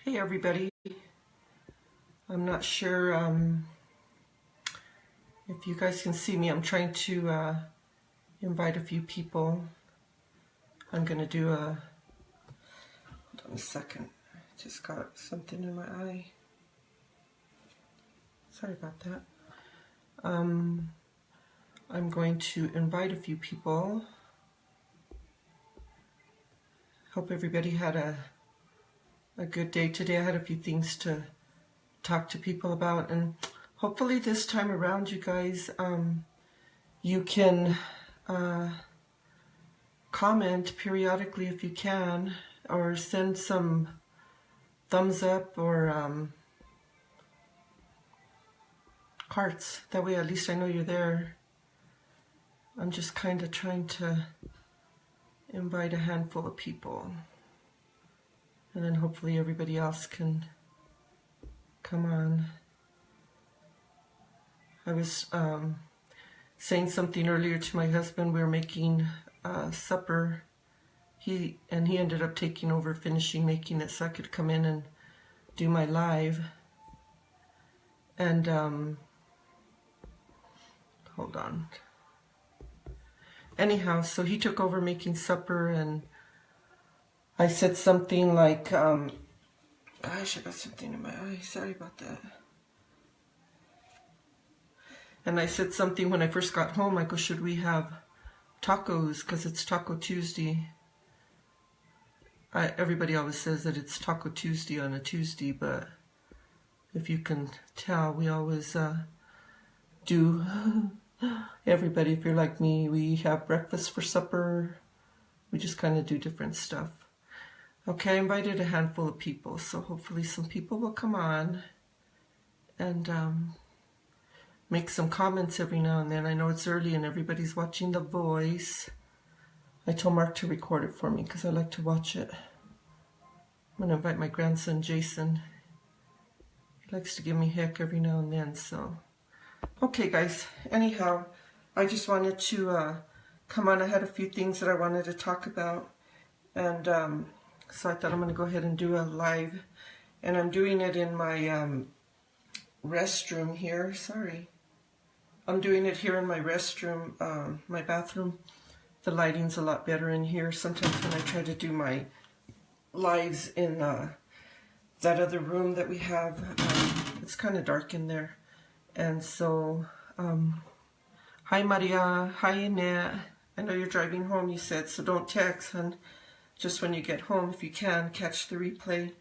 Hey everybody, I'm not sure if you guys can see me. I'm trying to invite a few people. I'm gonna do hold on a second, just got something in my eye. Sorry about that. I'm going to invite a few people. Hope everybody had a good day today. I had a few things to talk to people about, and hopefully this time around you guys you can comment periodically if you can, or send some thumbs up or hearts. That way at least I know you're there. I'm just kind of trying to invite a handful of people, and then hopefully everybody else can come on. I was saying something earlier to my husband. We were making supper. He ended up taking over, finishing making it so I could come in and do my live. And hold on. Anyhow, so he took over making supper, and I said something like, gosh, I got something in my eye. Sorry about that. And I said something when I first got home. I go, should we have tacos? Because it's Taco Tuesday. Everybody always says that it's Taco Tuesday on a Tuesday, but if you can tell, we always do. Everybody, if you're like me, we have breakfast for supper. We just kind of do different stuff. Okay, I invited a handful of people, so hopefully some people will come on and make some comments every now and then. I know it's early and everybody's watching The Voice. I told Mark to record it for me because I like to watch it. I'm going to invite my grandson, Jason. He likes to give me heck every now and then, so. Okay, guys. Anyhow, I just wanted to come on. I had a few things that I wanted to talk about, and so I thought I'm going to go ahead and do a live, and I'm doing it in my restroom here. Sorry. I'm doing it here in my restroom, my bathroom. The lighting's a lot better in here. Sometimes when I try to do my lives in that other room that we have, it's kind of dark in there. And so, hi Maria, hi Annette. I know you're driving home, you said, so don't text, hon. Just when you get home, if you can, catch the replay.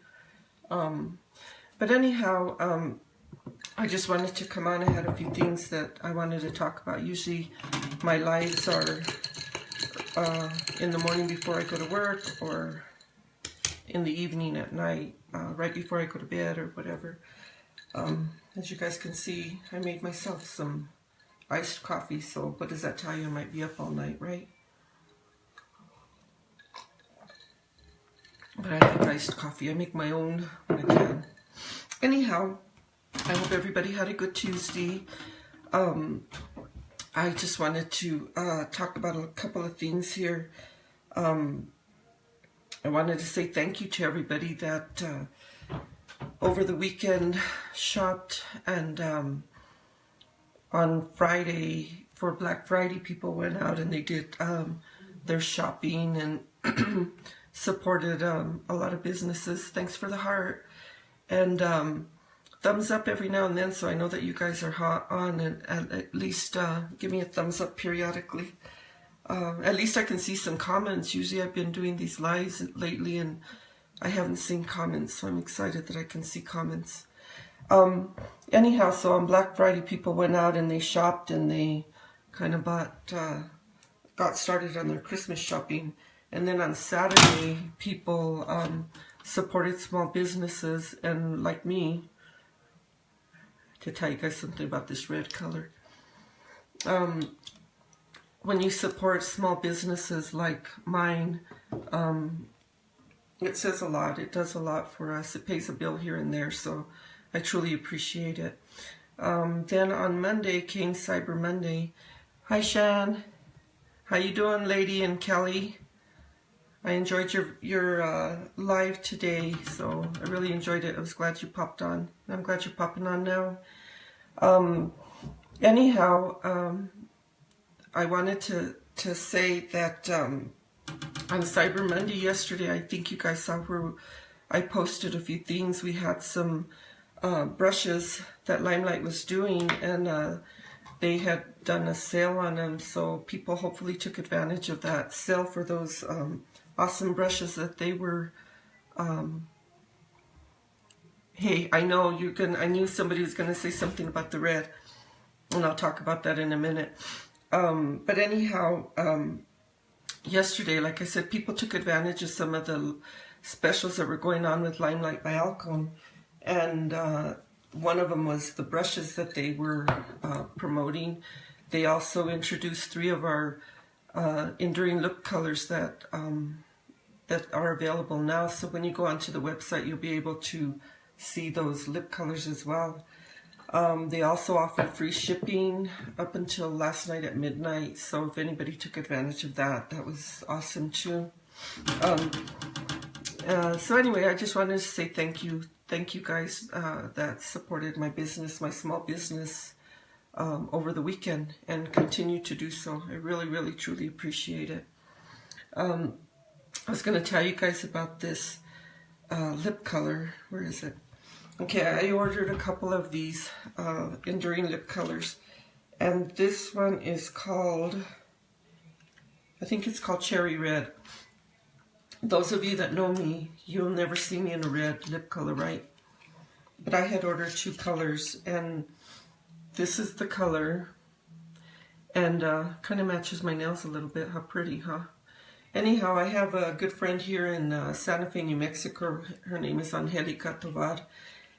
But anyhow, I just wanted to come on. I had a few things that I wanted to talk about. Usually my lives are in the morning before I go to work, or in the evening at night, right before I go to bed or whatever. As you guys can see, I made myself some iced coffee, so what does that tell you? I might be up all night, right? But I like iced coffee. I make my own when I can. Anyhow, I hope everybody had a good Tuesday. I just wanted to talk about a couple of things here. I wanted to say thank you to everybody that over the weekend shopped, and on Friday, for Black Friday, people went out and they did their shopping and supported a lot of businesses. Thanks for the heart. And thumbs up every now and then, so I know that you guys are hot on, and at least give me a thumbs up periodically. At least I can see some comments. Usually I've been doing these lives lately and I haven't seen comments, so I'm excited that I can see comments. Anyhow, so on Black Friday, people went out and they shopped, and they kind of got started on their Christmas shopping. And then on Saturday, people supported small businesses, and like me, to tell you guys something about this red color. When you support small businesses like mine, it says a lot. It does a lot for us. It pays a bill here and there, so I truly appreciate it. Then on Monday came Cyber Monday. Hi, Shan. How you doing, Lady and Kelly? I enjoyed your live today, so I really enjoyed it. I was glad you popped on. I'm glad you're popping on now. Anyhow, I wanted to say that on Cyber Monday yesterday, I think you guys saw where I posted a few things. We had some brushes that Limelight was doing, and they had done a sale on them, so people hopefully took advantage of that sale for those awesome brushes that they were. Hey, I know I knew somebody was gonna say something about the red, and I'll talk about that in a minute. But anyhow, yesterday, like I said, people took advantage of some of the specials that were going on with Limelight by Alcone, and one of them was the brushes that they were promoting. They also introduced 3 of our enduring lip colors that are available now. So when you go onto the website, you'll be able to see those lip colors as well. They also offered free shipping up until last night at midnight. So if anybody took advantage of that, that was awesome too. So anyway, I just wanted to say thank you. Thank you guys that supported my business, my small business over the weekend, and continue to do so. I really, really, truly appreciate it. I was going to tell you guys about this lip color. Where is it? Okay, I ordered a couple of these enduring lip colors, and this one is called, I think it's called Cherry Red. Those of you that know me, you'll never see me in a red lip color, right? But I had ordered 2 colors, and this is the color, and kind of matches my nails a little bit. How pretty, huh? Anyhow, I have a good friend here in Santa Fe, New Mexico. Her name is Angelica Tovar.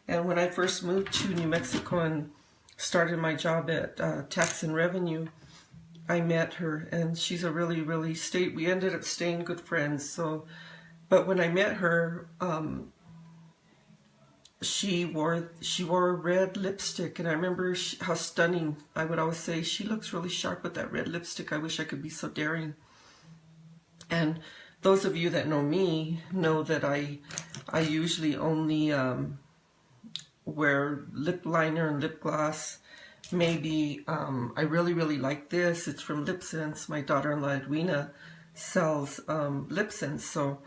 And when I first moved to New Mexico and started my job at Tax and Revenue, I met her, and she's a really, really we ended up staying good friends. So, but when I met her, she wore red lipstick, and I remember how stunning. I would always say, she looks really sharp with that red lipstick. I wish I could be so daring. And those of you that know me know that I usually only wear lip liner and lip gloss. Maybe I really, really like this. It's from LipSense. My daughter-in-law Edwina sells LipSense, so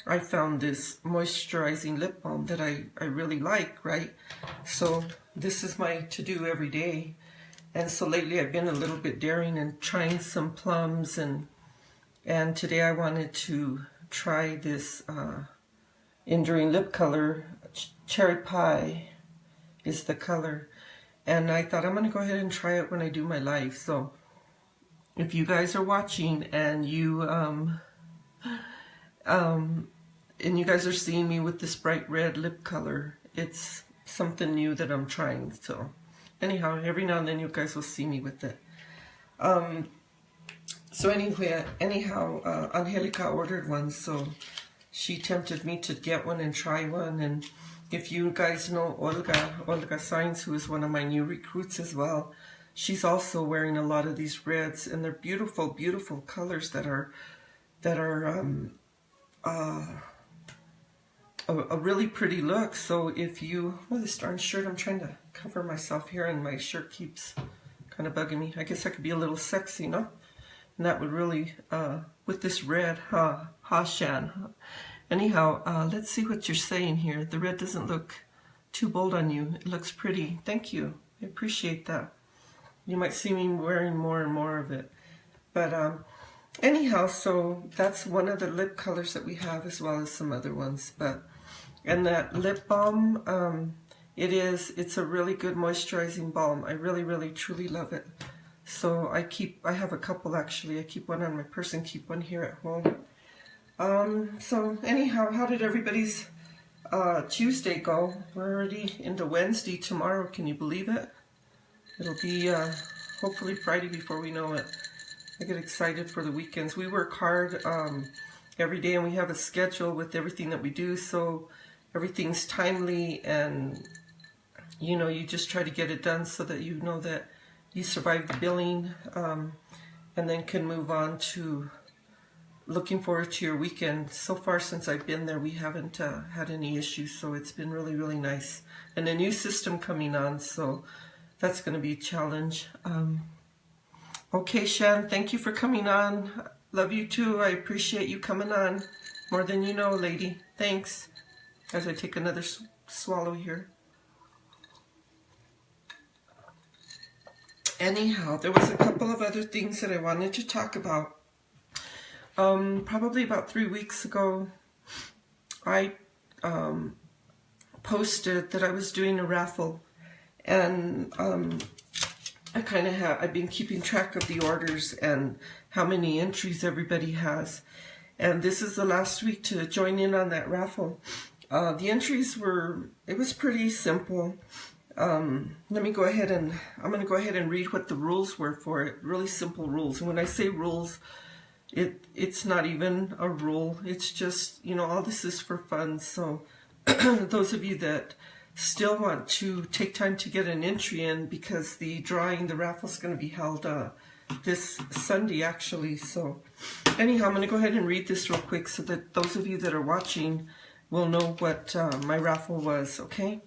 I found this moisturizing lip balm that I really like, right? So this is my to-do every day. And so lately I've been a little bit daring and trying some plums, and today I wanted to try this enduring lip color. Cherry Pie is the color. And I thought I'm going to go ahead and try it when I do my live. So if you guys are watching and you guys are seeing me with this bright red lip color, it's something new that I'm trying. So anyhow, every now and then you guys will see me with it. So anyhow, Angelica ordered one, so she tempted me to get one and try one. And if you guys know Olga Sainz, who is one of my new recruits as well, she's also wearing a lot of these reds, and they're beautiful, beautiful colors that are a really pretty look. So if you, this darn shirt, I'm trying to cover myself here, and my shirt keeps kind of bugging me. I guess I could be a little sexy, no? And that would really, with this red, Shan. Anyhow, let's see what you're saying here. The red doesn't look too bold on you. It looks pretty. Thank you. I appreciate that. You might see me wearing more and more of it. But anyhow, so that's one of the lip colors that we have, as well as some other ones. And that lip balm, it's a really good moisturizing balm. I really, really, truly love it. So I have a couple actually. I keep one on my purse and keep one here at home. So anyhow, how did everybody's Tuesday go? We're already into Wednesday tomorrow. Can you believe it? It'll be hopefully Friday before we know it. I get excited for the weekends. We work hard every day, and we have a schedule with everything that we do, so everything's timely, and you just try to get it done so that you know that you survive the billing, and then can move on to looking forward to your weekend. So far since I've been there, we haven't had any issues, so it's been really, really nice. And a new system coming on, so that's going to be a challenge. Okay, Shan, thank you for coming on. Love you too. I appreciate you coming on more than you know, lady. Thanks. As I take another swallow here. Anyhow, there was a couple of other things that I wanted to talk about. Probably about 3 weeks ago, I posted that I was doing a raffle, and I've been keeping track of the orders and how many entries everybody has. And this is the last week to join in on that raffle. The entries it was pretty simple. I'm going to go ahead and read what the rules were for it. Really simple rules. And when I say rules, it's not even a rule. It's just, all this is for fun. So those of you that still want to take time to get an entry in, because the raffle is going to be held this Sunday actually. So anyhow, I'm going to go ahead and read this real quick so that those of you that are watching will know what my raffle was, okay?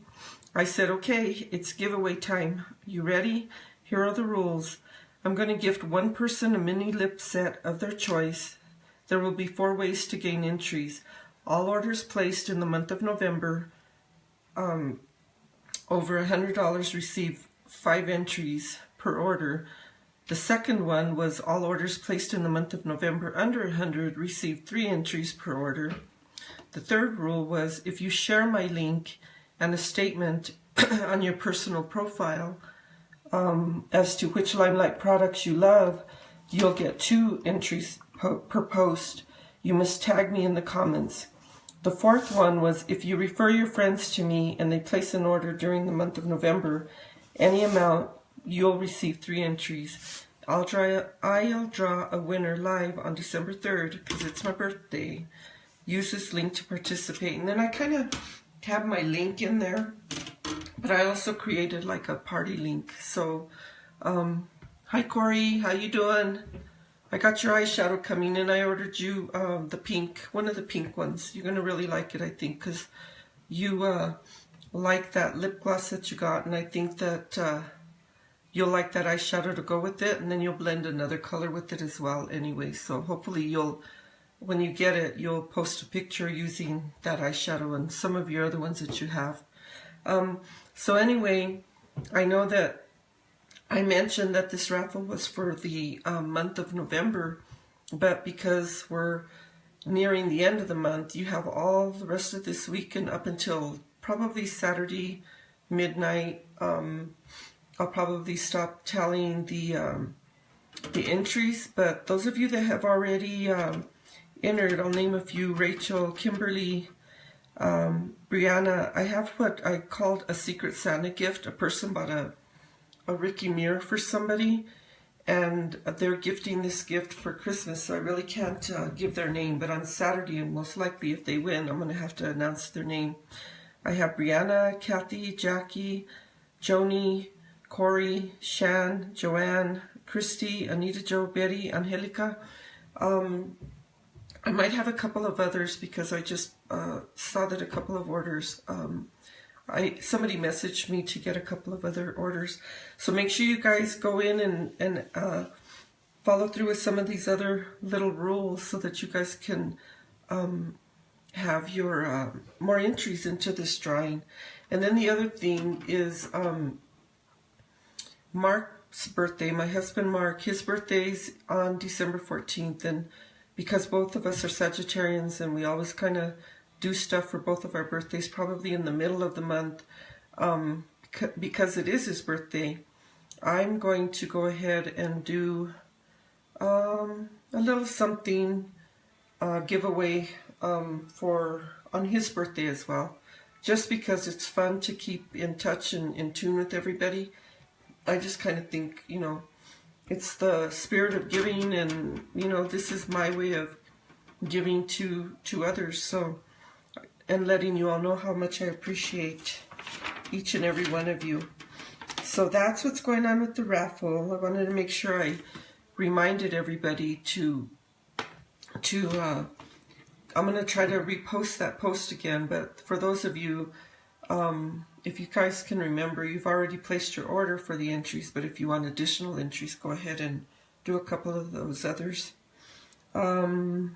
I said, okay, it's giveaway time. You ready? Here are the rules. I'm going to gift one person a mini lip set of their choice. There will be 4 ways to gain entries. All orders placed in the month of November over $100 receive 5 entries per order. The second one was all orders placed in the month of November under 100 receive 3 entries per order. The third rule was if you share my link and a statement on your personal profile as to which Limelight products you love, you'll get 2 entries per post. You must tag me in the comments. The fourth one was if you refer your friends to me and they place an order during the month of November, any amount, you'll receive 3 entries. I'll draw a winner live on December 3rd because it's my birthday. Use this link to participate. And then I kind of have my link in there, but I also created like a party link. So, hi Corey, how you doing? I got your eyeshadow coming in. I ordered you the pink, one of the pink ones. You're going to really like it, I think, because you like that lip gloss that you got, and I think that you'll like that eyeshadow to go with it, and then you'll blend another color with it as well anyway. So hopefully when you get it, you'll post a picture using that eyeshadow and some of your other ones that you have. So anyway, I know that I mentioned that this raffle was for the month of November, but because we're nearing the end of the month, you have all the rest of this week and up until probably Saturday midnight. I'll probably stop tallying the entries, but those of you that have already entered, I'll name a few: Rachel, Kimberly, Brianna. I have what I called a Secret Santa gift. A person bought a Ricky mirror for somebody, and they're gifting this gift for Christmas, so I really can't give their name, but on Saturday, and most likely if they win, I'm going to have to announce their name. I have Brianna, Kathy, Jackie, Joni, Corey, Shan, Joanne, Christy, Anita Jo, Betty, Angelica. I might have a couple of others because I just saw that a couple of orders. Somebody messaged me to get a couple of other orders. So make sure you guys go in and follow through with some of these other little rules so that you guys can have your more entries into this drawing. And then the other thing is Mark's birthday. My husband Mark, his birthday's on December 14th, and because both of us are Sagittarians and we always kind of do stuff for both of our birthdays probably in the middle of the month, because it is his birthday, I'm going to go ahead and do a little something giveaway on his birthday as well, just because it's fun to keep in touch and in tune with everybody. I just kind of think, it's the spirit of giving, and this is my way of giving to others, so, and letting you all know how much I appreciate each and every one of you. So that's what's going on with the raffle. I wanted to make sure I reminded everybody to I'm going to try to repost that post again, but for those of you, if you guys can remember, you've already placed your order for the entries, but if you want additional entries, go ahead and do a couple of those others. Tonight,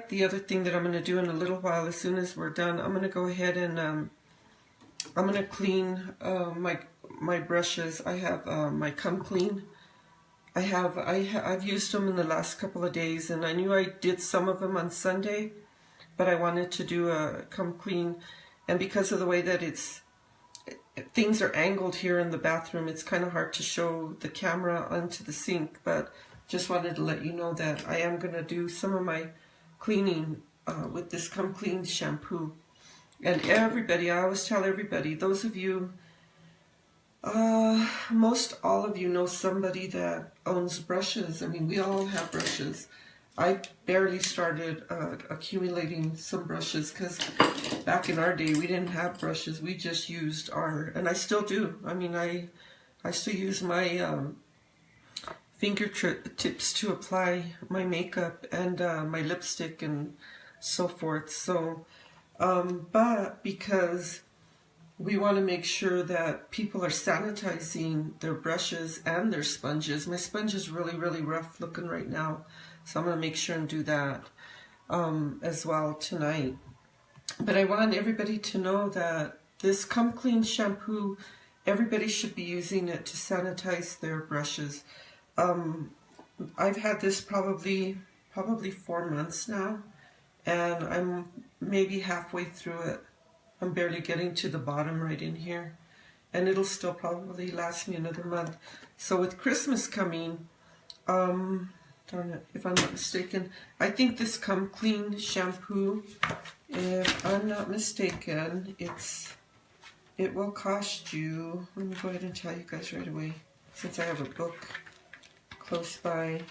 the other thing that I'm going to do in a little while, as soon as we're done, I'm going to go ahead and I'm going to clean my brushes. I have my Come Clean. I've used them in the last couple of days, and I knew I did some of them on Sunday, but I wanted to do a Come Clean, and because of the way that things are angled here in the bathroom, it's kind of hard to show the camera onto the sink, but just wanted to let you know that I am going to do some of my cleaning with this Come Clean shampoo. And everybody, I always tell everybody, those of you, most all of you know somebody that owns brushes. I mean, we all have brushes. I barely started accumulating some brushes because back in our day we didn't have brushes. We just used and I still do. I mean, I still use my fingertips to apply my makeup and my lipstick and so forth. So, but because we want to make sure that people are sanitizing their brushes and their sponges. My sponge is really, really rough looking right now, so I'm going to make sure and do that as well tonight. But I want everybody to know that this Come Clean shampoo, everybody should be using it to sanitize their brushes. I've had this probably 4 months now, and I'm maybe halfway through it. I'm barely getting to the bottom right in here, and it'll still probably last me another month. So with Christmas coming, darn it, if I'm not mistaken, I think this Come Clean shampoo, if I'm not mistaken, it will cost you, let me go ahead and tell you guys right away, since I have a book close by.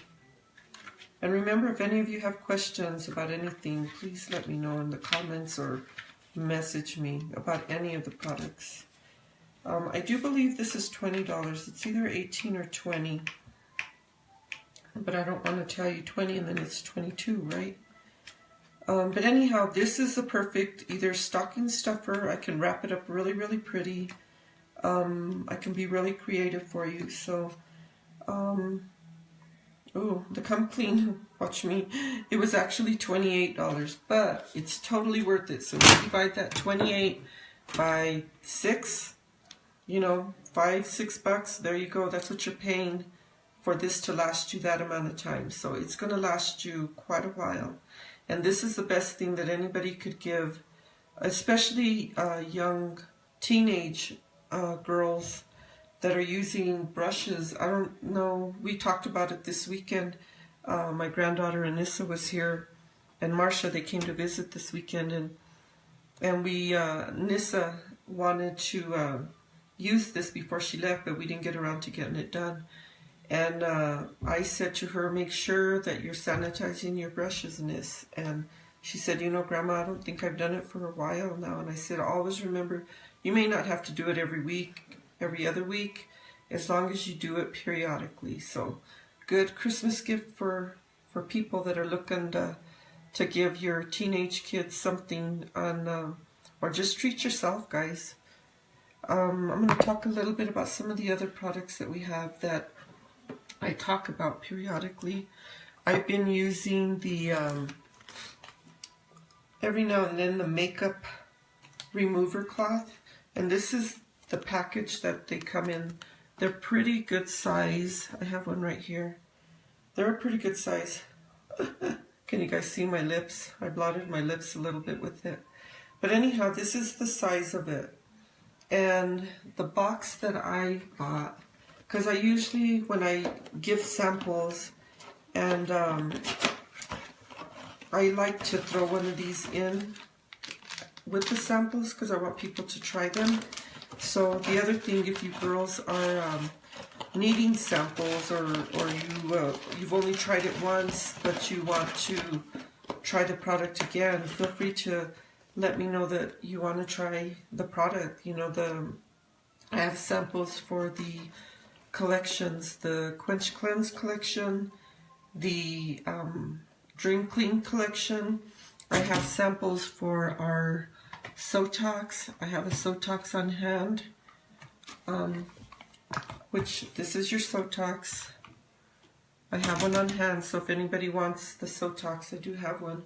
And remember, if any of you have questions about anything, please let me know in the comments or message me about any of the products. I do believe this is $20. It's either 18 or 20, but I don't want to tell you 20 and then it's 22, right? But anyhow, this is the perfect either stocking stuffer. I can wrap it up really, really pretty. I can be really creative for you. So, the Come Clean, watch me, it was actually $28, but it's totally worth it. So if you divide that 28 by 6, you know, $5-6, there you go. That's what you're paying for this to last you that amount of time. So it's going to last you quite a while. And this is the best thing that anybody could give, especially young teenage girls that are using brushes. I don't know, we talked about it this weekend. My granddaughter Anissa was here, and Marcia, they came to visit this weekend, and we, Nissa wanted to use this before she left, but we didn't get around to getting it done. And I said to her, make sure that you're sanitizing your brushes, Nis. And she said, you know, Grandma, I don't think I've done it for a while now. And I said, always remember, you may not have to do it every week, every other week, as long as you do it periodically. So, good Christmas gift for people that are looking to give your teenage kids something on, or just treat yourself, guys. I'm going to talk a little bit about some of the other products that we have that I talk about periodically. I've been using the, every now and then, the makeup remover cloth, and this is the package that they come in. They're pretty good size. I have one right here. They're a pretty good size. Can you guys see my lips? I blotted my lips a little bit with it. But anyhow, this is the size of it. And the box that I bought, because I usually, when I give samples, and I like to throw one of these in with the samples because I want people to try them. So the other thing, if you girls are needing samples, or you've only tried it once but you want to try the product again, feel free to let me know that you want to try the product. You know, I have samples for the collections, the Quench Cleanse collection, the Dream Clean collection. I have samples for our Sotox. I have a Sotox on hand, which this is your Sotox. I have one on hand, so if anybody wants the Sotox, I do have one.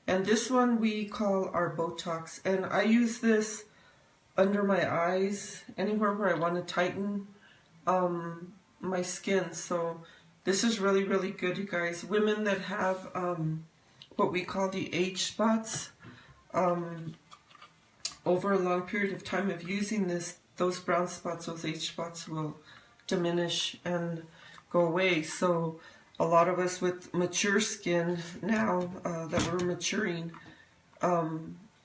And this one we call our Botox, and I use this under my eyes, anywhere where I want to tighten my skin. So this is really, really good, you guys. Women that have what we call the age spots, over a long period of time of using this, those brown spots, those age spots will diminish and go away. So a lot of us with mature skin now that we're maturing,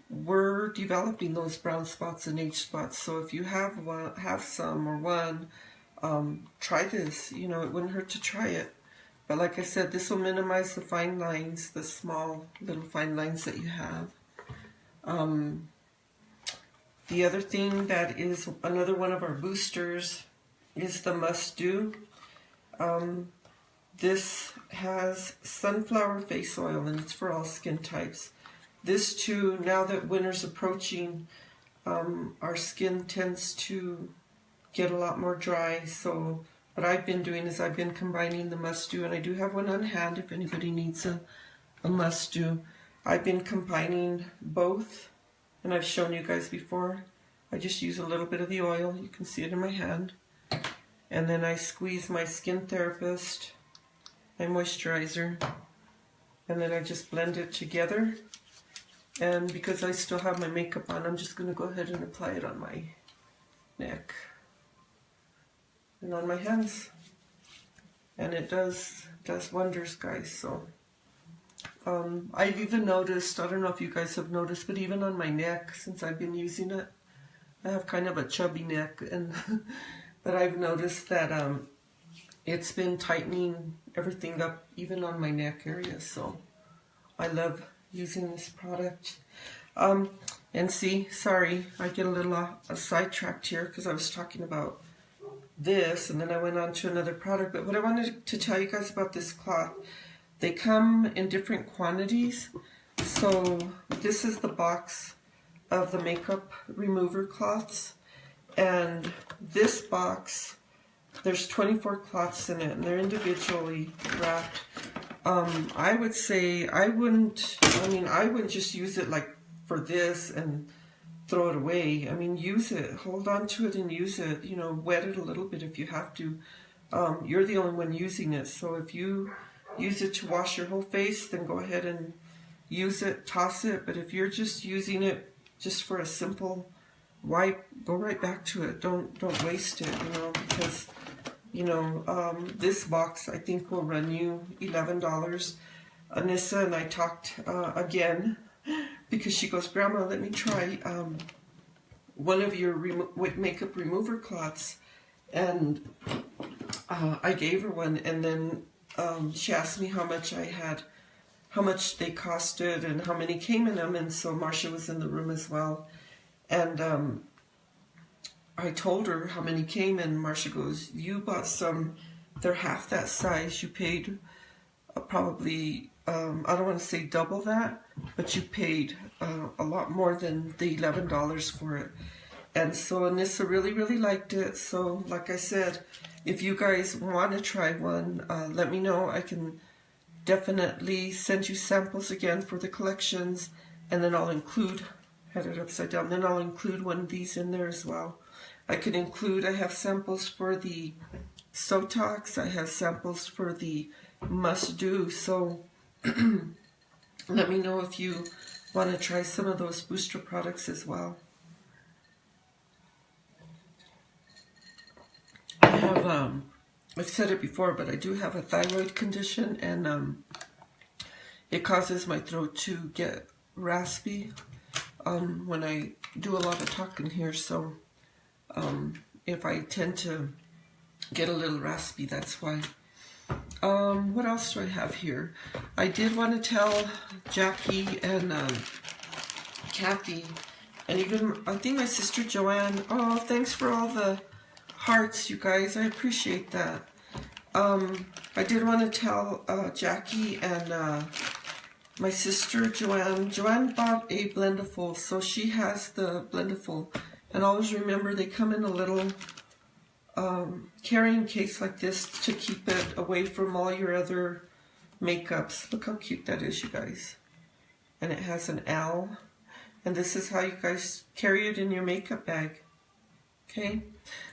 we're developing those brown spots and age spots. So if you have some or one, try this. You know, it wouldn't hurt to try it. But like I said, this will minimize the fine lines, the small little fine lines that you have. The other thing that is another one of our boosters is the Must Do. This has sunflower face oil, and it's for all skin types. This too, now that winter's approaching, our skin tends to get a lot more dry. So what I've been doing is I've been combining the Must Do, and I do have one on hand if anybody needs a Must Do. I've been combining both, and I've shown you guys before. I just use a little bit of the oil. You can see it in my hand. And then I squeeze my Skin Therapist, my moisturizer, and then I just blend it together. And because I still have my makeup on, I'm just going to go ahead and apply it on my neck and on my hands. And it does wonders, guys. So I've even noticed, I don't know if you guys have noticed, but even on my neck, since I've been using it, I have kind of a chubby neck, and but I've noticed that it's been tightening everything up, even on my neck area. So I love using this product. And see, sorry, I get a little sidetracked here because I was talking about this, and then I went on to another product. But what I wanted to tell you guys about this cloth, they come in different quantities. So this is the box of the makeup remover cloths, and this box, there's 24 cloths in it, and they're individually wrapped. I would say I wouldn't just use it like for this and throw it away. I mean, use it, hold on to it and use it, you know, wet it a little bit if you have to. You're the only one using it, so if you use it to wash your whole face, then go ahead and use it, toss it. But if you're just using it just for a simple wipe, go right back to it. Don't waste it, you know, because, you know, this box I think will run you $11. Anissa and I talked again, because she goes, Grandma, let me try one of your makeup remover cloths. And I gave her one, and then she asked me how much they costed and how many came in them. And so Marcia was in the room as well, and I told her how many came, and Marcia goes, you bought some, they're half that size. You paid probably I don't want to say double that, but you paid a lot more than the $11 for it. And so Anissa really, really liked it. So like I said, if you guys want to try one, let me know. I can definitely send you samples again for the collections, and then I'll include, had it upside down, then I'll include one of these in there as well. I have samples for the Sotox, I have samples for the Must Do, so let me know if you want to try some of those booster products as well. I have, I've said it before, but I do have a thyroid condition, and it causes my throat to get raspy when I do a lot of talking here. So if I tend to get a little raspy, that's why. What else do I have here? I did want to tell Jackie and Kathy, and even I think my sister Joanne. Oh, thanks for all the hearts, you guys. I appreciate that. I did want to tell Jackie and my sister Joanne bought a Blendiful, so she has the Blendiful. And always remember, they come in a little carrying case like this to keep it away from all your other makeups. Look how cute that is, you guys. And it has an owl. And this is how you guys carry it in your makeup bag. Okay?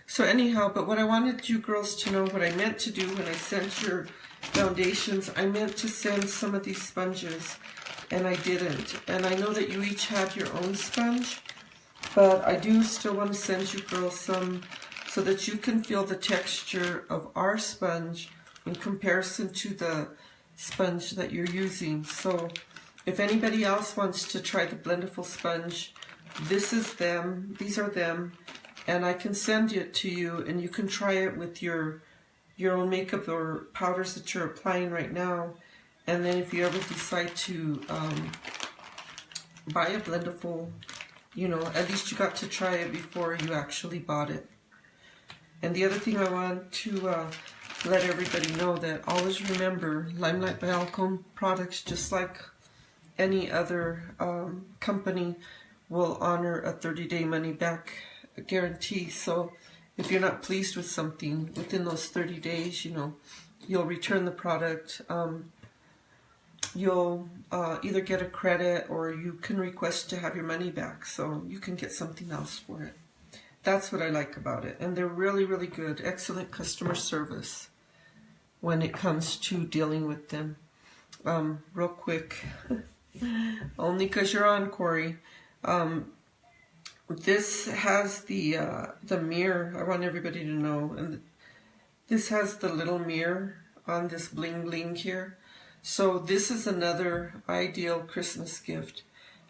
So anyhow, but what I wanted you girls to know, what I meant to do when I sent your foundations, I meant to send some of these sponges, and I didn't. And I know that you each have your own sponge, but I do still want to send you girls some so that you can feel the texture of our sponge in comparison to the sponge that you're using. So if anybody else wants to try the Blendiful sponge, this is them, these are them, and I can send it to you, and you can try it with your own makeup or powders that you're applying right now. And then if you ever decide to buy a Blendiful, you know, at least you got to try it before you actually bought it. And the other thing I want to let everybody know, that always remember, Limelight by Alcone products, just like any other company, will honor a 30-day money-back guarantee. So if you're not pleased with something within those 30 days, you know, you'll return the product. You'll either get a credit or you can request to have your money back, so you can get something else for it. That's what I like about it. And they're really, really good. Excellent customer service when it comes to dealing with them. Real quick, only because you're on, Corey. This has the mirror. I want everybody to know. And this has the little mirror on this bling bling here. So this is another ideal Christmas gift.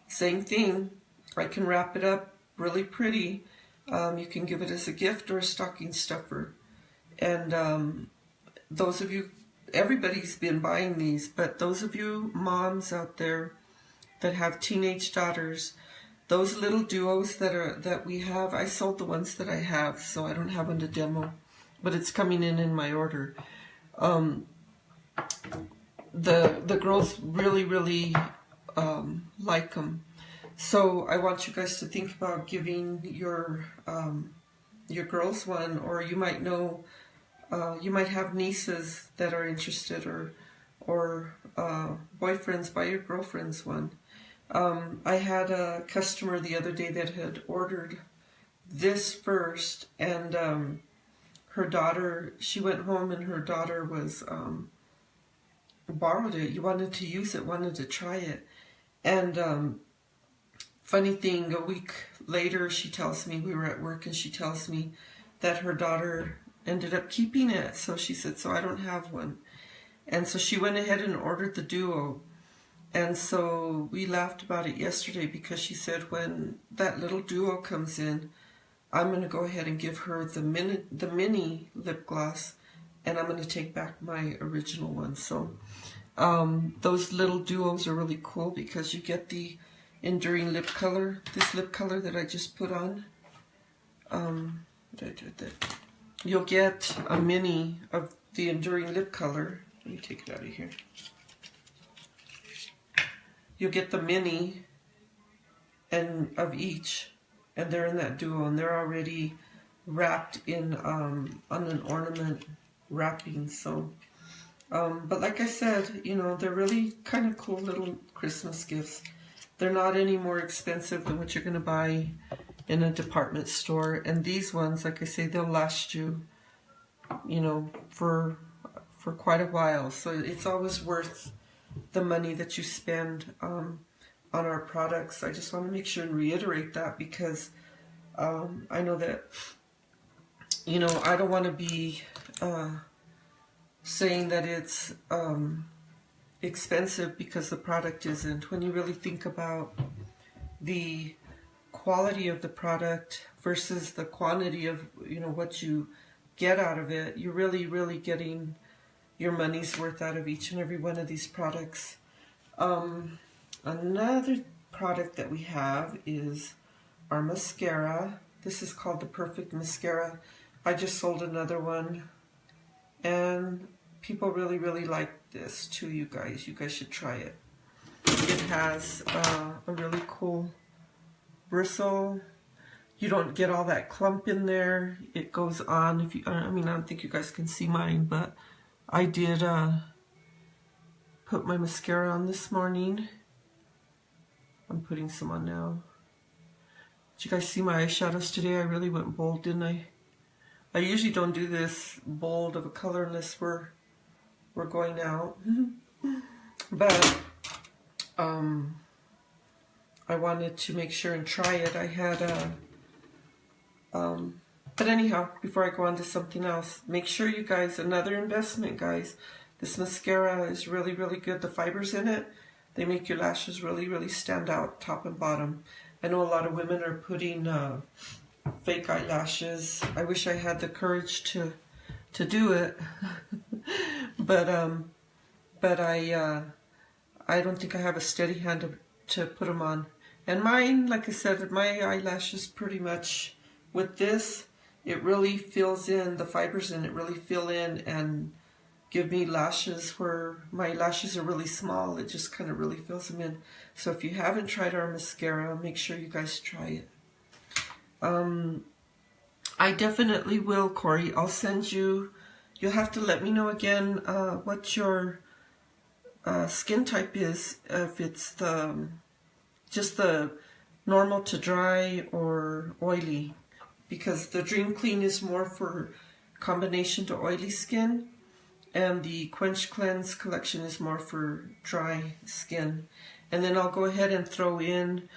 Same thing. I can wrap it up really pretty. You can give it as a gift or a stocking stuffer. And those of you, everybody's been buying these, but those of you moms out there that have teenage daughters, those little duos that we have, I sold the ones that I have, so I don't have them to demo, but it's coming in my order. The girls really, really like them. So I want you guys to think about giving your girls one, or you might know, you might have nieces that are interested, or boyfriends, buy your girlfriends one. I had a customer the other day that had ordered this first, and her daughter, she went home and her daughter was borrowed it. You wanted to use it, wanted to try it. And funny thing, a week later, she tells me, we were at work, and she tells me that her daughter ended up keeping it. So she said, so I don't have one. And so she went ahead and ordered the duo. And so we laughed about it yesterday, because she said when that little duo comes in, I'm going to go ahead and give her the mini lip gloss, and I'm going to take back my original one. So those little duos are really cool, because you get the enduring lip color, this lip color that I just put on. You'll get a mini of the enduring lip color. Let me take it out of here. You'll get the mini and of each, and they're in that duo, and they're already wrapped in on an ornament wrapping. So but like I said, you know, they're really kind of cool little Christmas gifts. They're not any more expensive than what you're going to buy in a department store. And these ones, like I say, they'll last you, you know, for quite a while. So it's always worth the money that you spend on our products. I just want to make sure and reiterate that, because I know that, you know, I don't want to be saying that it's expensive because the product isn't. When you really think about the quality of the product versus the quantity of, you know, what you get out of it, you're really, really getting your money's worth out of each and every one of these products. Another product that we have is our mascara. This is called the Perfect Mascara. I just sold another one, and people really, really like this too, you guys. You guys should try it. has a really cool bristle. You don't get all that clump in there. It goes on. If you, I mean, I don't think you guys can see mine, but I did put my mascara on this morning. I'm putting some on now. Did you guys see my eyeshadows today? I really went bold, didn't I? I usually don't do this bold of a color unless we're going out. But I wanted to make sure and try it. I had but anyhow, before I go on to something else, make sure you guys, another investment, guys. This mascara is really, really good. The fibers in it, they make your lashes really, really stand out, top and bottom. I know a lot of women are putting fake eyelashes. I wish I had the courage to do it, but I don't think I have a steady hand to put them on. And mine, like I said, my eyelashes pretty much with this, it really fills in, the fibers in it really fill in and give me lashes where my lashes are really small. It just kind of really fills them in. So if you haven't tried our mascara, make sure you guys try it. I definitely will, Corey. I'll send you, you'll have to let me know again what your skin type is, if it's just the normal to dry or oily, because the Dream Clean is more for combination to oily skin, and the Quench Cleanse collection is more for dry skin. And then I'll go ahead and throw in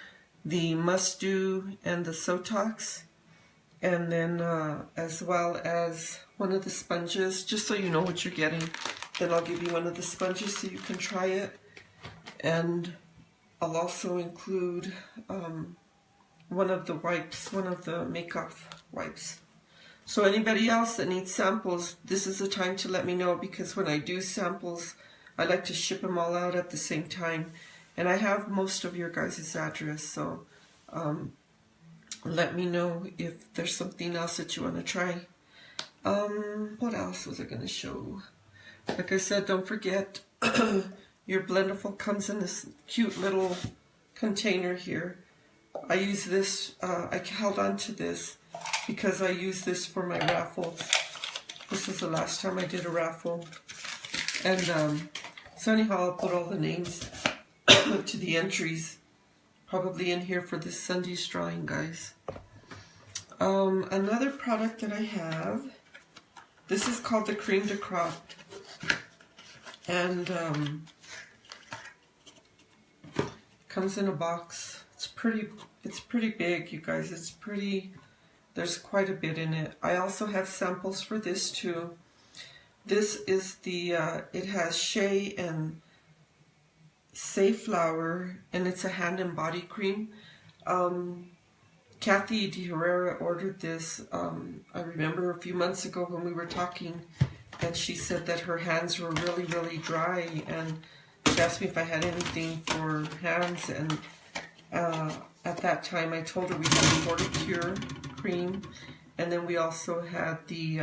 the Must Do and the Sotox, and then as well as one of the sponges, just so you know what you're getting. Then I'll give you one of the sponges so you can try it, and I'll also include one of the wipes, one of the makeup wipes. So anybody else that needs samples, this is the time to let me know, because when I do samples, I like to ship them all out at the same time. And I have most of your guys' address, so let me know if there's something else that you want to try. What else was I going to show? Like I said, don't forget, your Blendiful comes in this cute little container here. I use this, I held on to this because I use this for my raffles. This is the last time I did a raffle. And so anyhow, I'll put all the names to the entries probably in here for this Sunday's drawing, guys. Another product that I have, this is called the Creme de Crop. And comes in a box. It's pretty big, you guys. It's pretty, there's quite a bit in it. I also have samples for this too. This is the, it has shea and safflower, and it's a hand and body cream. Kathy de Herrera ordered this, I remember a few months ago when we were talking, and she said that her hands were really, really dry, and she asked me if I had anything for hands, and at that time I told her we had the Forticure cream, and then we also had the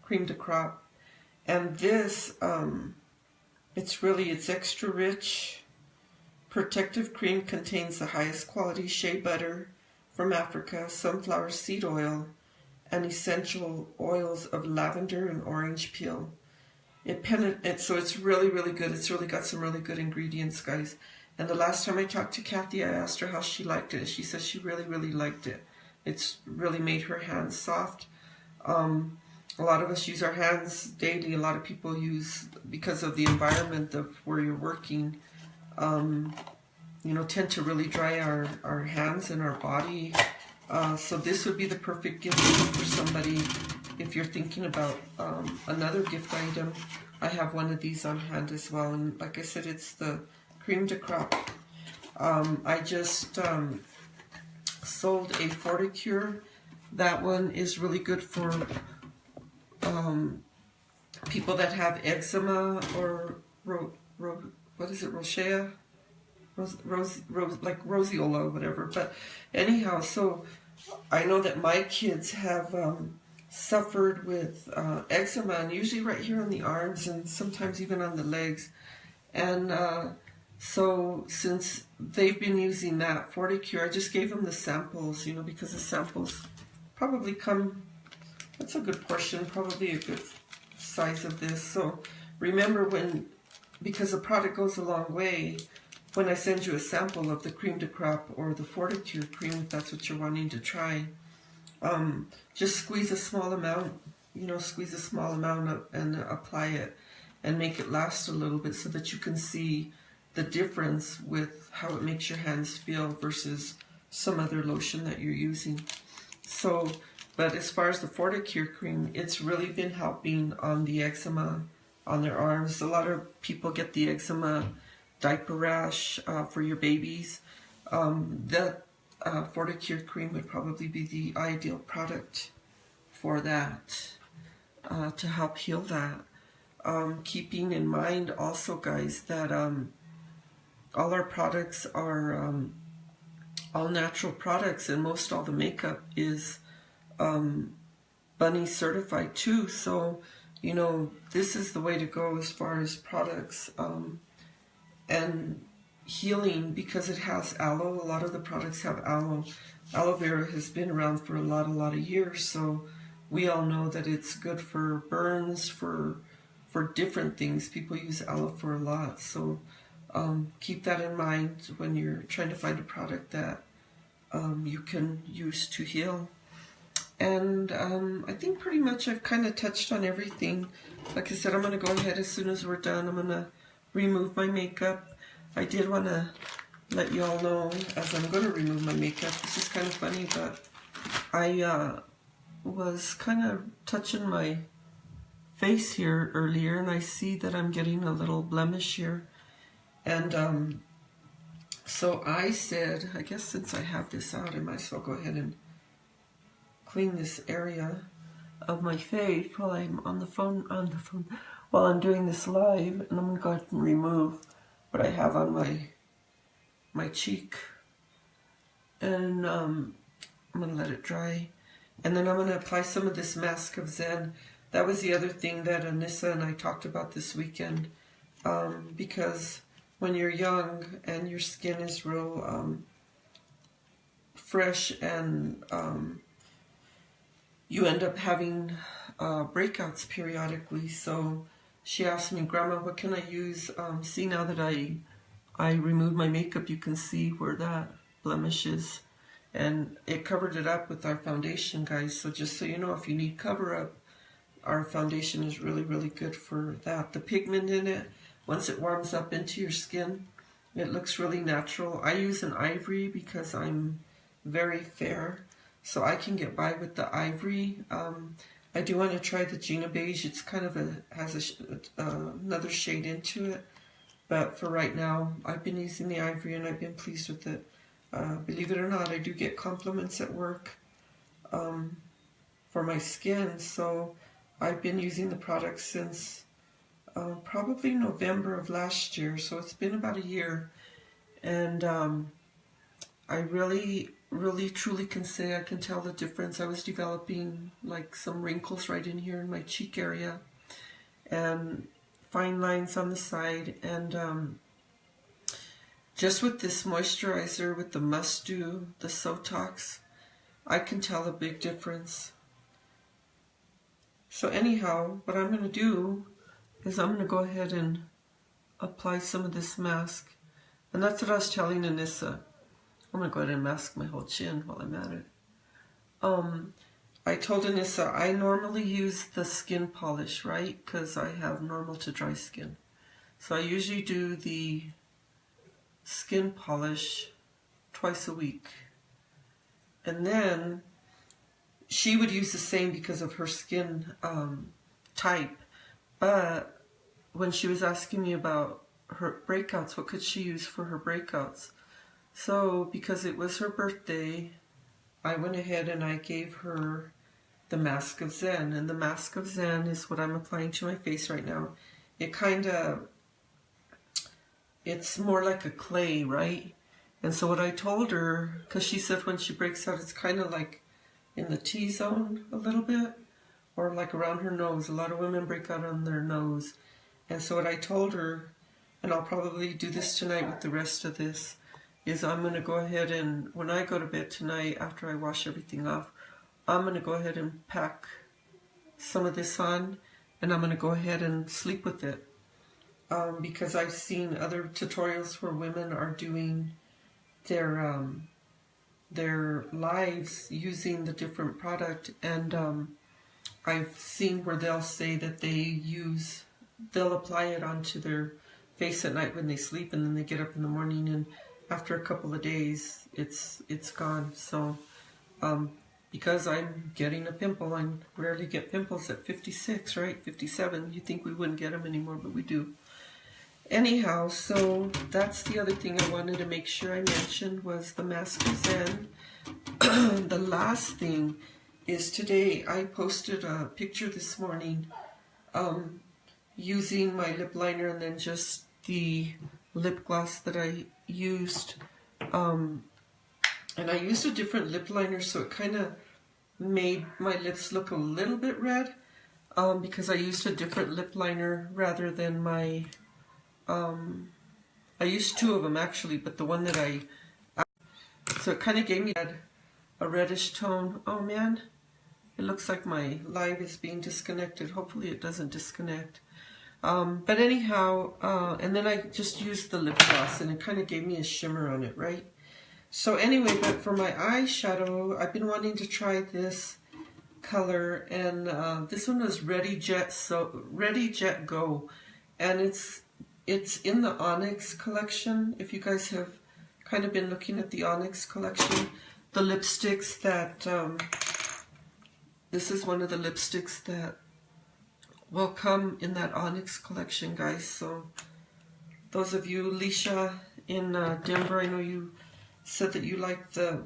Creme de Crop. And this, it's extra rich. Protective cream contains the highest quality shea butter from Africa, sunflower seed oil, and essential oils of lavender and orange peel. So it's really, really good. It's really got some really good ingredients, guys. And the last time I talked to Kathy, I asked her how she liked it. She said she really, really liked it. It's really made her hands soft. A lot of us use our hands daily. A lot of people use, because of the environment of where you're working, tend to really dry our hands and our body. So this would be the perfect gift for somebody if you're thinking about another gift item. I have one of these on hand as well. And like I said, it's the Creme de Crop. I just sold a Forticure. That one is really good for people that have eczema or rosacea, like roseola or whatever. But anyhow, so I know that my kids have suffered with eczema, and usually right here on the arms and sometimes even on the legs. And So since they've been using that FortiCure, I just gave them the samples, because the samples probably come, that's a good portion, probably a good size of this. So remember because the product goes a long way, when I send you a sample of the Cream de Crop or the FortiCure cream, if that's what you're wanting to try, just squeeze a small amount, and apply it and make it last a little bit so that you can see the difference with how it makes your hands feel versus some other lotion that you're using. So, but as far as the FortiCure cream, it's really been helping on the eczema on their arms. A lot of people get the eczema diaper rash for your babies. The FortiCure cream would probably be the ideal product for that, to help heal that. Keeping in mind also, guys, that all our products are all natural products, and most all the makeup is Bunny certified too. So, this is the way to go as far as products and healing, because it has aloe. A lot of the products have aloe. Aloe vera has been around for a lot of years, so we all know that it's good for burns, for different things. People use aloe for a lot, so keep that in mind when you're trying to find a product that you can use to heal. And I think pretty much I've kind of touched on everything. Like I said, I'm going to go ahead as soon as we're done. I'm going to remove my makeup. I did want to let you all know as I'm going to remove my makeup. This is kind of funny, but I was kind of touching my face here earlier, and I see that I'm getting a little blemish here. And so I said, I guess since I have this out, I might as well go ahead and clean this area of my face while I'm on the phone, while I'm doing this live. And I'm going to go ahead and remove what I have on my cheek. And I'm going to let it dry. And then I'm going to apply some of this Mask of Zen. That was the other thing that Anissa and I talked about this weekend. Because when you're young and your skin is real fresh, and you end up having breakouts periodically. So she asked me, Grandma, what can I use? See, now that I removed my makeup, you can see where that blemish is. And it covered it up with our foundation, guys. So just so you know, if you need cover up, our foundation is really, really good for that. The pigment in it, once it warms up into your skin, it looks really natural. I use an ivory because I'm very fair, so I can get by with the ivory. I do want to try the Gina Beige. It's kind of has another shade into it, but for right now, I've been using the ivory and I've been pleased with it. Believe it or not, I do get compliments at work for my skin, so I've been using the product since probably November of last year, so it's been about a year, and I really truly can say I can tell the difference. I was developing like some wrinkles right in here in my cheek area and fine lines on the side, and just with this moisturizer, with the Must Do, the Sotox, I can tell a big difference. So anyhow, what I'm going to do is I'm going to go ahead and apply some of this mask. And that's what I was telling Anissa. I'm going to go ahead and mask my whole chin while I'm at it. I told Anissa I normally use the skin polish, right? Because I have normal to dry skin. So I usually do the skin polish twice a week. And then she would use the same because of her skin type. But when she was asking me about her breakouts, what could she use for her breakouts? So because it was her birthday, I went ahead and I gave her the Mask of Zen. And the Mask of Zen is what I'm applying to my face right now. It's more like a clay, right? And so what I told her, because she said when she breaks out, it's kind of like in the T-zone a little bit, or like around her nose. A lot of women break out on their nose. And so what I told her and I'll probably do this tonight with the rest of this, is I'm going to go ahead and, when I go to bed tonight, after I wash everything off, I'm going to go ahead and pack some of this on, and I'm going to go ahead and sleep with it. Because I've seen other tutorials where women are doing their lives using the different product, and I've seen where they'll say that they'll apply it onto their face at night when they sleep, and then they get up in the morning, and after a couple of days it's gone. So because I'm getting a pimple, I rarely get pimples at 56, right? 57, you'd think we wouldn't get them anymore, but we do. Anyhow, so that's the other thing I wanted to make sure I mentioned was the Mascara Zen. The last thing is today I posted a picture this morning using my lip liner and then just the lip gloss that I used. And I used a different lip liner, so it kind of made my lips look a little bit red because I used a different lip liner rather than my... I used two of them actually, but the one that so it kind of gave me a reddish tone. Oh man, it looks like my live is being disconnected. Hopefully it doesn't disconnect. But anyhow, and then I just used the lip gloss and it kind of gave me a shimmer on it, right? So anyway, but for my eyeshadow, I've been wanting to try this color, and this one was Ready Jet Go, and it's in the Onyx collection. If you guys have kind of been looking at the Onyx collection, the lipsticks that, this is one of the lipsticks that will come in that Onyx collection, guys. So those of you, Leisha in Denver, I know you said that you like the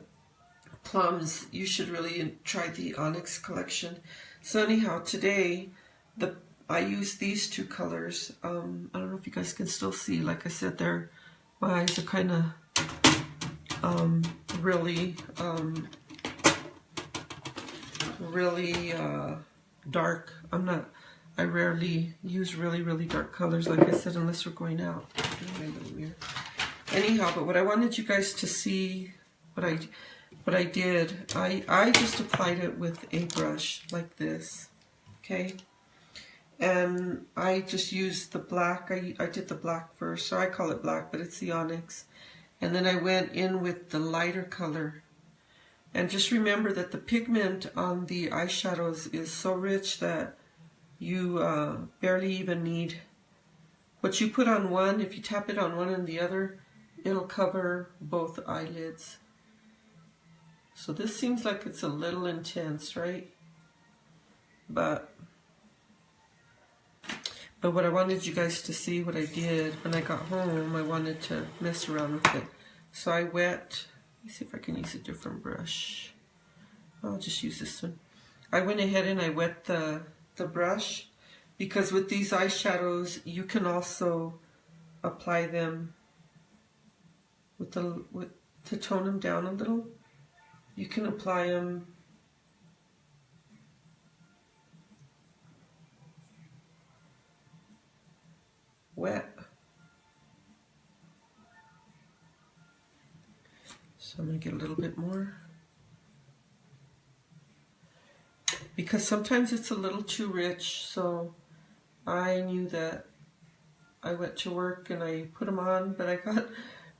plums. You should really try the Onyx collection. So anyhow, today, I used these two colors. I don't know if you guys can still see. Like I said, my eyes are kind of really dark. I rarely use really dark colors, like I said, unless we're going out. Anyhow, but what I wanted you guys to see, what I did, I just applied it with a brush like this, okay? And I just used the black. I did the black first, so I call it black, but it's the Onyx. And then I went in with the lighter color. And just remember that the pigment on the eyeshadows is so rich that you barely even need what you put on one. If you tap it on one and the other, it'll cover both eyelids. So this seems like it's a little intense, right? But what I wanted you guys to see what I did when I got home, I wanted to mess around with it. So I let me see if I can use a different brush. I'll just use this one. I went ahead and I wet the brush, because with these eyeshadows you can also apply them to tone them down a little. You can apply them wet. So I'm going to get a little bit more, because sometimes it's a little too rich. So I knew that I went to work and I put them on, but I got,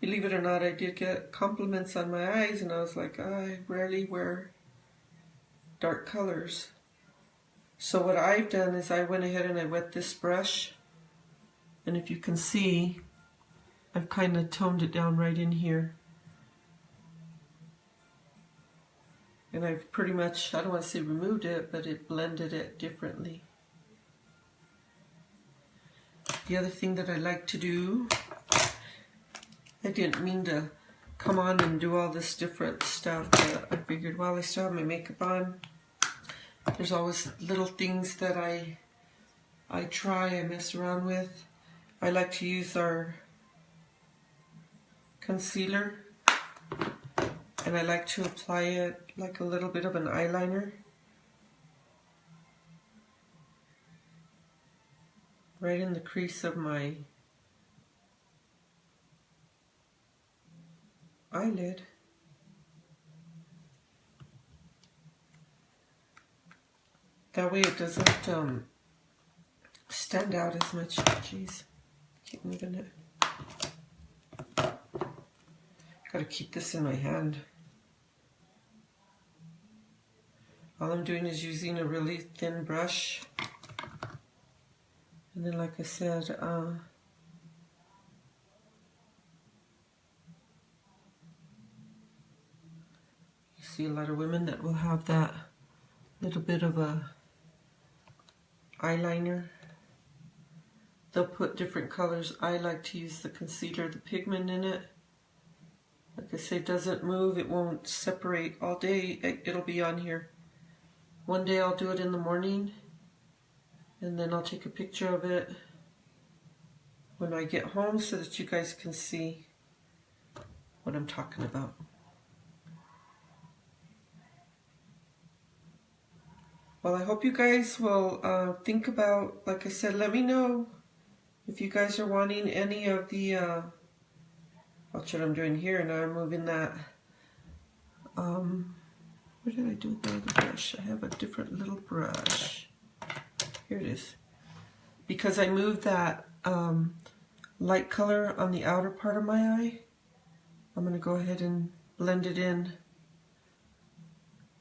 believe it or not, I did get compliments on my eyes, and I was like, I rarely wear dark colors. So what I've done is I went ahead and I wet this brush, and if you can see, I've kind of toned it down right in here. And I've pretty much, I don't want to say removed it, but it blended it differently. The other thing that I like to do, I didn't mean to come on and do all this different stuff, but I figured while I still have my makeup on, there's always little things that I mess around with. I like to use our concealer, and I like to apply it like a little bit of an eyeliner. Right in the crease of my eyelid. That way it doesn't stand out as much. Jeez, keep moving it. Gotta keep this in my hand. All I'm doing is using a really thin brush. And then, like I said, you see a lot of women that will have that little bit of a eyeliner. They'll put different colors. I like to use the concealer, the pigment in it. Like I say, it doesn't move, it won't separate all day. It'll be on here. One day I'll do it in the morning, and then I'll take a picture of it when I get home so that you guys can see what I'm talking about. Well, I hope you guys will think about, like I said, let me know if you guys are wanting any of the, watch what I'm doing here. Now I'm moving that, where did I do the other brush? I have a different little brush. Here it is. Because I moved that light color on the outer part of my eye, I'm going to go ahead and blend it in.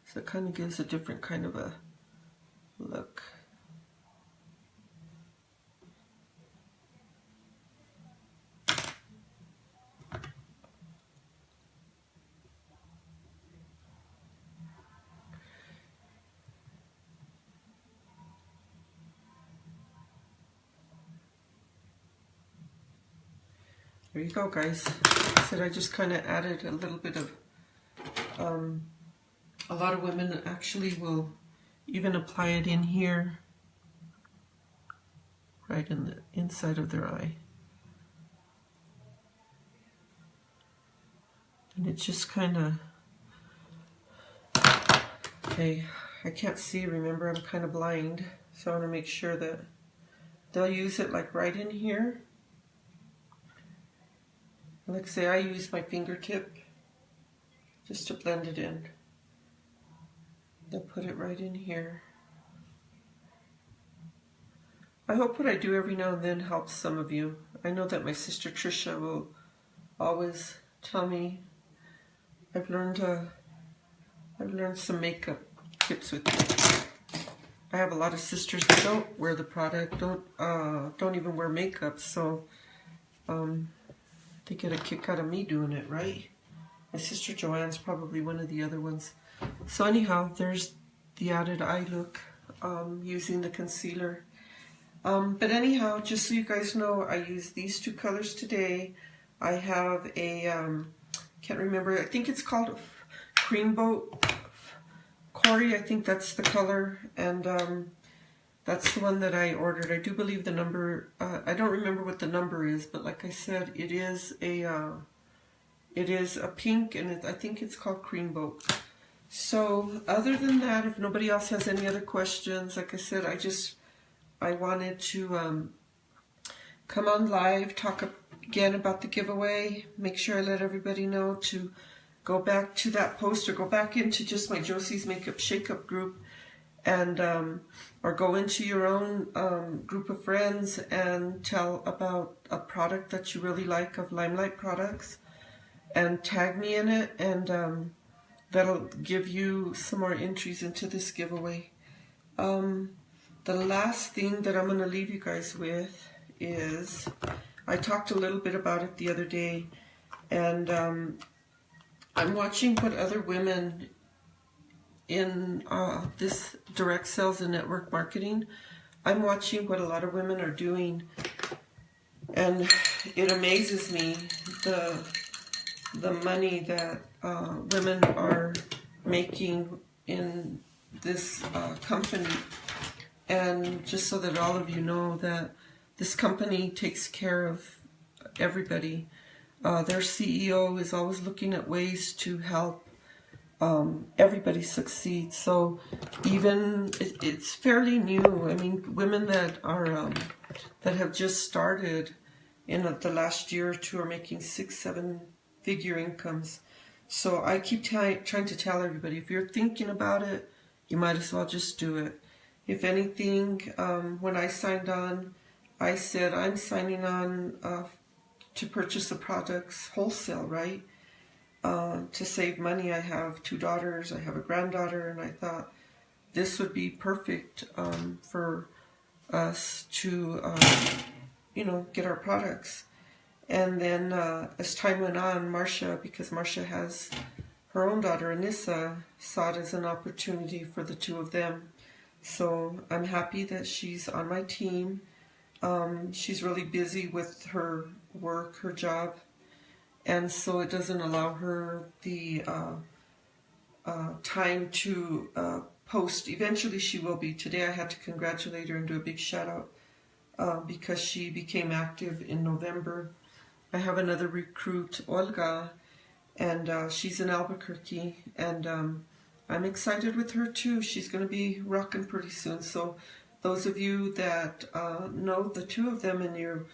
So it kind of gives a different kind of a look. There you go, guys. I said I just kind of added a little bit of, a lot of women actually will even apply it in here, right in the inside of their eye. And it's just kind of, okay, I can't see, remember, I'm kind of blind, so I want to make sure that they'll use it like right in here. Like I say, I use my fingertip just to blend it in. They'll put it right in here. I hope what I do every now and then helps some of you. I know that my sister Trisha will always tell me I've learned some makeup tips with you. I have a lot of sisters that don't wear the product, don't even wear makeup, so they get a kick out of me doing it, right? My sister Joanne's probably one of the other ones. So anyhow, there's the added eye look using the concealer. But anyhow, just so you guys know, I used these two colors today. I have a, can't remember, I think it's called Creamboat Cory, I think that's the color, and that's the one that I ordered. I do believe the number, I don't remember what the number is, but like I said, it is a pink, and I think it's called Creamboat. So other than that, if nobody else has any other questions, like I said, I wanted to come on live, talk again about the giveaway, make sure I let everybody know to go back to that post or go back into just my Josie's Makeup Shake-Up group, and or go into your own group of friends and tell about a product that you really like of Limelight products and tag me in it, and that'll give you some more entries into this giveaway. The last thing that I'm going to leave you guys with is, I talked a little bit about it the other day, and I'm watching what other women in this direct sales and network marketing, I'm watching what a lot of women are doing, and it amazes me the money that women are making in this company. And just so that all of you know that this company takes care of everybody. Their CEO is always looking at ways to help everybody succeed. So even it's fairly new. I mean, women that are that have just started in the last year or two are making $6,000, figure incomes. So I keep trying to tell everybody, if you're thinking about it, you might as well just do it. If anything, when I signed on, I said I'm signing on to purchase the products wholesale, right? To save money. I have 2 daughters, I have a granddaughter, and I thought this would be perfect for us to, get our products. And then as time went on, Marcia, because Marcia has her own daughter, Anissa, saw it as an opportunity for the 2 of them. So I'm happy that she's on my team. She's really busy with her work, her job, and so it doesn't allow her the time to post. Eventually she will be. Today I had to congratulate her and do a big shout out because she became active in November. I have another recruit, Olga, and she's in Albuquerque, and I'm excited with her too. She's going to be rocking pretty soon. So those of you that know the 2 of them and you're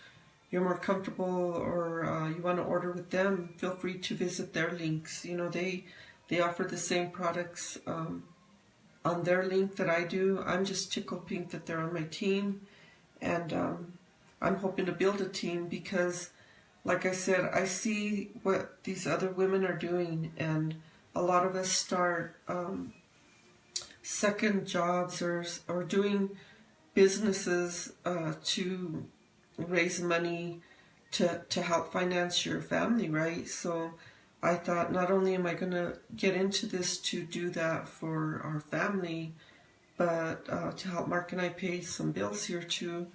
more comfortable or you want to order with them, feel free to visit their links. They offer the same products on their link that I do. I'm just tickled pink that they're on my team, and I'm hoping to build a team because, like I said, I see what these other women are doing, and a lot of us start second jobs or doing businesses to raise money to help finance your family, right? So I thought, not only am I going to get into this to do that for our family, but to help Mark and I pay some bills here too,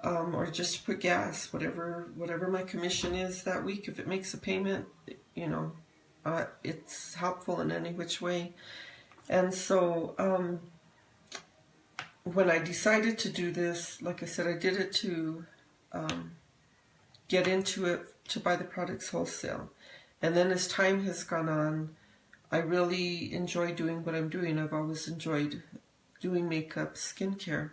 or just to put gas, whatever my commission is that week. If it makes a payment, it's helpful in any which way. And so when I decided to do this, like I said, I did it to get into it, to buy the products wholesale. And then as time has gone on, I really enjoy doing what I'm doing. I've always enjoyed doing makeup, skincare.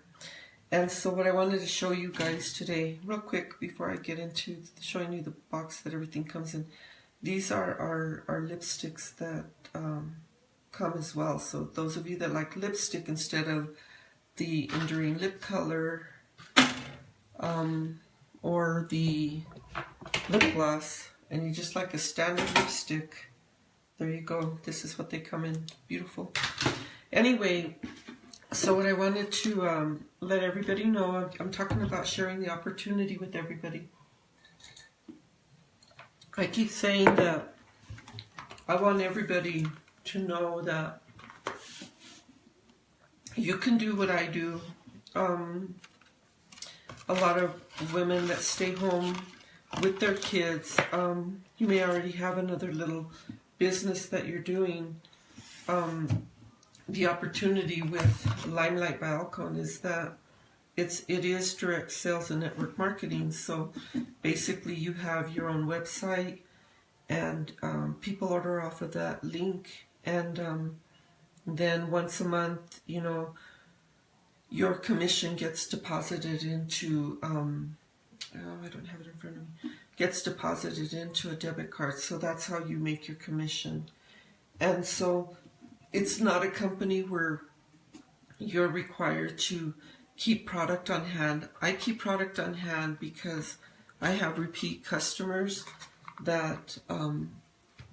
And so what I wanted to show you guys today, real quick, before I get into showing you the box that everything comes in, these are our lipsticks that come as well. So those of you that like lipstick instead of the Enduring Lip Color or the lip gloss, and you just like a standard lipstick, there you go. This is what they come in. Beautiful. Anyway, so what I wanted to let everybody know, I'm talking about sharing the opportunity with everybody. I keep saying that I want everybody to know that you can do what I do. A lot of women that stay home with their kids, you may already have another little business that you're doing. The opportunity with Limelight by Alcone is that it is direct sales and network marketing. So basically you have your own website, and people order off of that link, and then once a month, your commission gets deposited into I don't have it in front of me, gets deposited into a debit card. So that's how you make your commission. And so it's not a company where you're required to keep product on hand. I keep product on hand because I have repeat customers that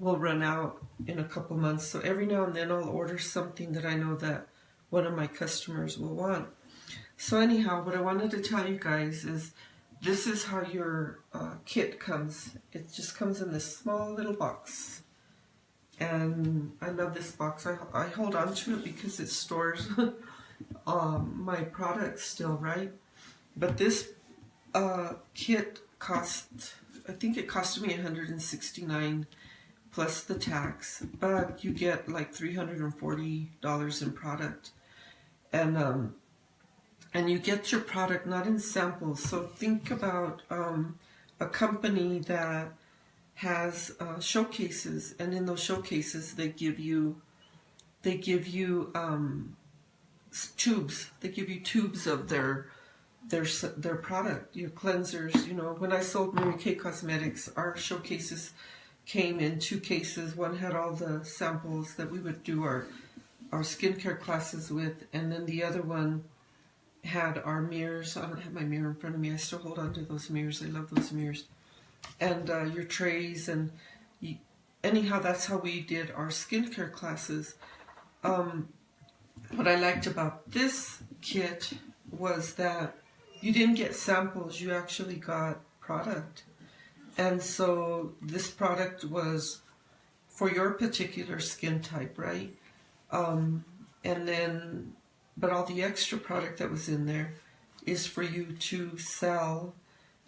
will run out in a couple months. So every now and then I'll order something that I know that one of my customers will want. So anyhow, what I wanted to tell you guys is this is how your kit comes. It just comes in this small little box. And I love this box. I hold on to it because it stores my products still, right? But this kit cost, I think it cost me $169 plus the tax, but you get like $340 in product. And you get your product not in samples. So think about a company that has showcases, and in those showcases they give you tubes. They give you tubes of their product, your cleansers. When I sold Mary Kay Cosmetics, our showcases came in 2 cases. One had all the samples that we would do our skincare classes with, and then the other one had our mirrors. I don't have my mirror in front of me. I still hold on to those mirrors. I love those mirrors. And your trays, and anyhow, that's how we did our skincare classes. What I liked about this kit was that you didn't get samples, you actually got product. And so this product was for your particular skin type, right? And then, but all the extra product that was in there is for you to sell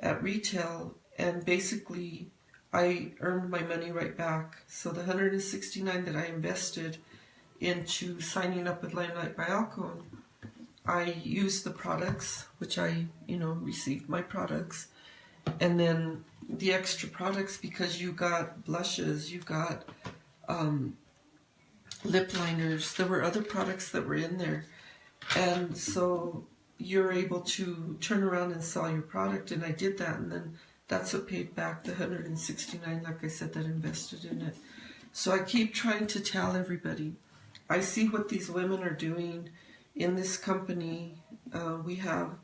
at retail, and basically I earned my money right back. So the $169 that I invested into signing up with Limelight by Alcone, I used the products, which I, received my products, and then the extra products, because you got blushes, you got lip liners, there were other products that were in there, and so you're able to turn around and sell your product, and I did that, and then that's what paid back the $169, like I said, that invested in it. So I keep trying to tell everybody, I see what these women are doing in this company. We have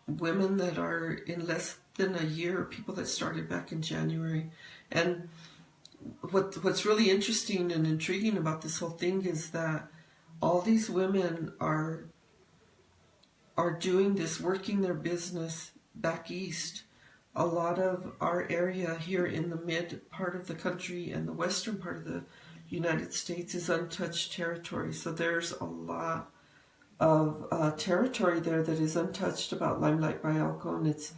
women that are in less than a year, people that started back in January. And what's really interesting and intriguing about this whole thing is that all these women are doing this, working their business back east. A lot of our area here in the mid part of the country and the western part of the United States is untouched territory. So there's a lot of territory there that is untouched about Limelight by Alcone. It's,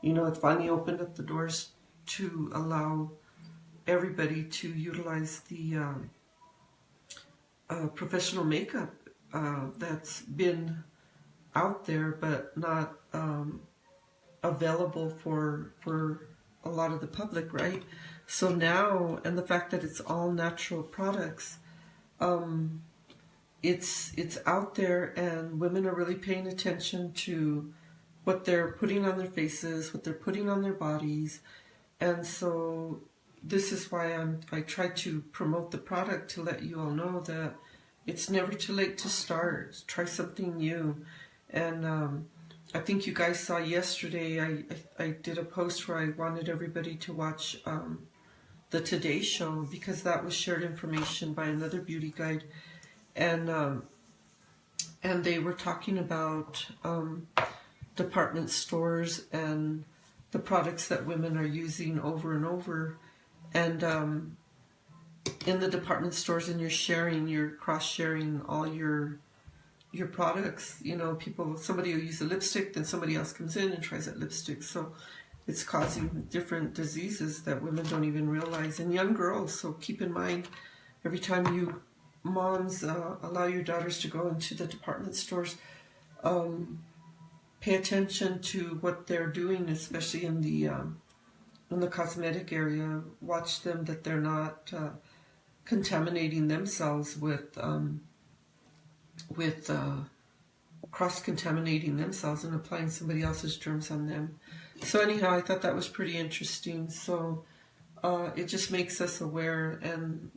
it finally opened up the doors to allow everybody to utilize the professional makeup that's been out there but not available for a lot of the public, right? So now, and the fact that it's all natural products, it's out there, and women are really paying attention to what they're putting on their faces, what they're putting on their bodies. And so this is why I try to promote the product, to let you all know that it's never too late to start. Try something new. And I think you guys saw yesterday, I did a post where I wanted everybody to watch the Today Show, because that was shared information by another beauty guide, and they were talking about department stores and the products that women are using over and over, and in the department stores, and you're cross-sharing all your products. Somebody will use a lipstick, then somebody else comes in and tries that lipstick. So it's causing different diseases that women don't even realize, and young girls. So keep in mind, every time you moms allow your daughters to go into the department stores, pay attention to what they're doing, especially in the cosmetic area. Watch them, that they're not contaminating themselves with cross-contaminating themselves and applying somebody else's germs on them. So anyhow, I thought that was pretty interesting. So it just makes us aware, and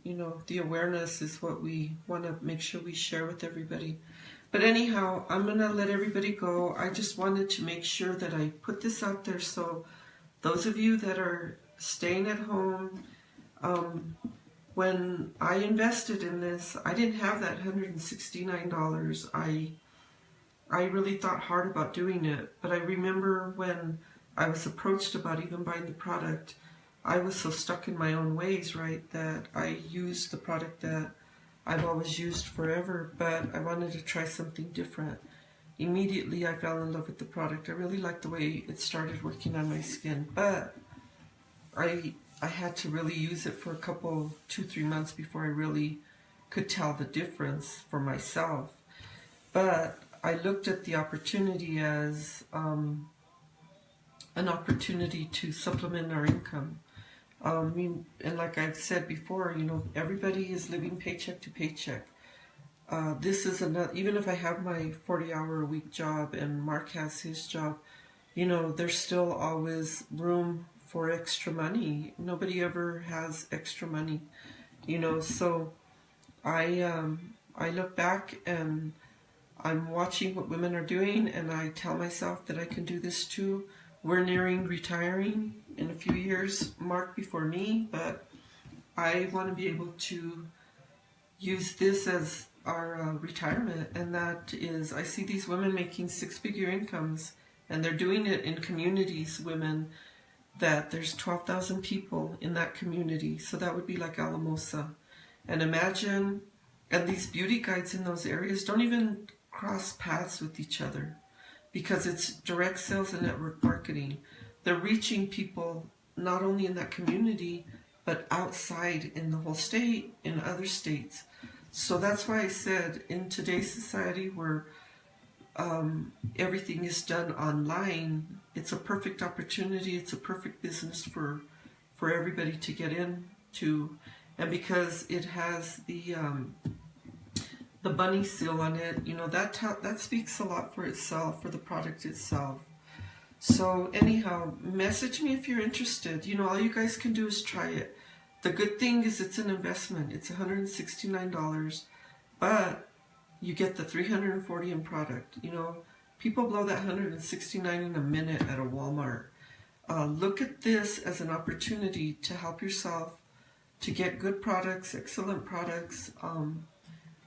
the awareness is what we want to make sure we share with everybody. But anyhow, I'm going to let everybody go. I just wanted to make sure that I put this out there, so those of you that are staying at home, when I invested in this, I didn't have that $169. I really thought hard about doing it, but I remember when I was approached about even buying the product, I was so stuck in my own ways, right, that I used the product that I've always used forever, but I wanted to try something different. Immediately, I fell in love with the product. I really liked the way it started working on my skin, but I had to really use it for a couple, 2-3 months before I really could tell the difference for myself. But I looked at the opportunity as an opportunity to supplement our income. And like I've said before, everybody is living paycheck to paycheck. This is another, even if I have my 40-hour-a-week job and Mark has his job, there's still always room for extra money. Nobody ever has extra money, you know. So I look back and I'm watching what women are doing, and I tell myself that I can do this too. We're nearing retiring in a few years, Mark before me, but I want to be able to use this as our retirement, and that is, I see these women making six-figure incomes, and they're doing it in communities, women, that there's 12,000 people in that community, so that would be like Alamosa. And imagine, and these beauty guides in those areas don't even cross paths with each other because it's direct sales and network marketing. They're reaching people not only in that community, but outside in the whole state, in other states. So that's why I said in today's society where everything is done online, it's a perfect opportunity, it's a perfect business for everybody to get into. And because it has the bunny seal on it, you know, that speaks a lot for itself, for the product itself. So anyhow, message me if you're interested. You know, all you guys can do is try it. The good thing is it's an investment. It's $169, but you get the 340 in product. You know, people blow that $169 in a minute at a Walmart. Look at this as an opportunity to help yourself, to get good products, excellent products.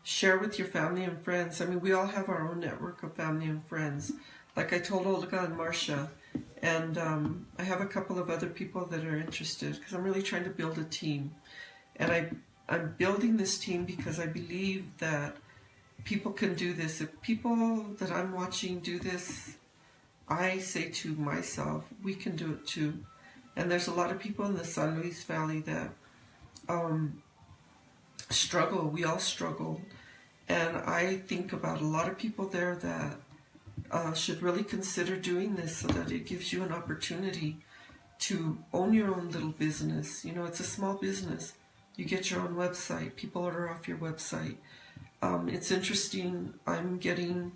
Share with your family and friends. I mean, we all have our own network of family and friends. Like I told Olga and Marcia, and I have a couple of other people that are interested because I'm really trying to build a team. And I'm building this team because I believe that people can do this. If people that I'm watching do this, I say to myself, we can do it too. And there's a lot of people in the San Luis Valley that struggle. We all struggle. And I think about a lot of people there that should really consider doing this so that it gives you an opportunity to own your own little business. You know, it's a small business. You get your own website. People order off your website. It's interesting. I'm getting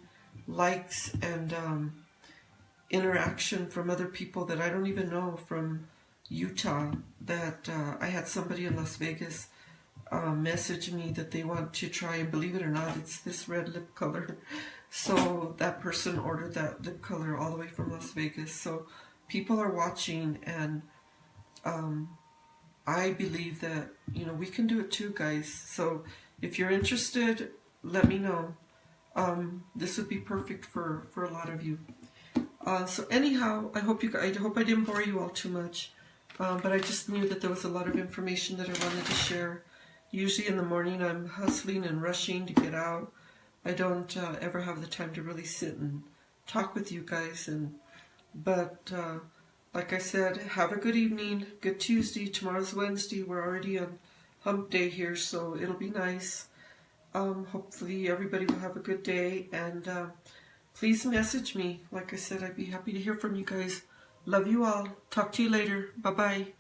likes and interaction from other people that I don't even know from Utah. That I had somebody in Las Vegas message me that they want to try, and believe it or not, it's this red lip color. So that person ordered that lip color all the way from Las Vegas. So people are watching, and I believe that, you know, we can do it too, guys. So if you're interested, let me know. This would be perfect for a lot of you. So anyhow, I hope I didn't bore you all too much. But I just knew that there was a lot of information that I wanted to share. Usually in the morning I'm hustling and rushing to get out. I don't ever have the time to really sit and talk with you guys. But like I said, have a good evening, good Tuesday. Tomorrow's Wednesday. We're already on hump day here, so it'll be nice. Hopefully everybody will have a good day. And please message me. Like I said, I'd be happy to hear from you guys. Love you all. Talk to you later. Bye-bye.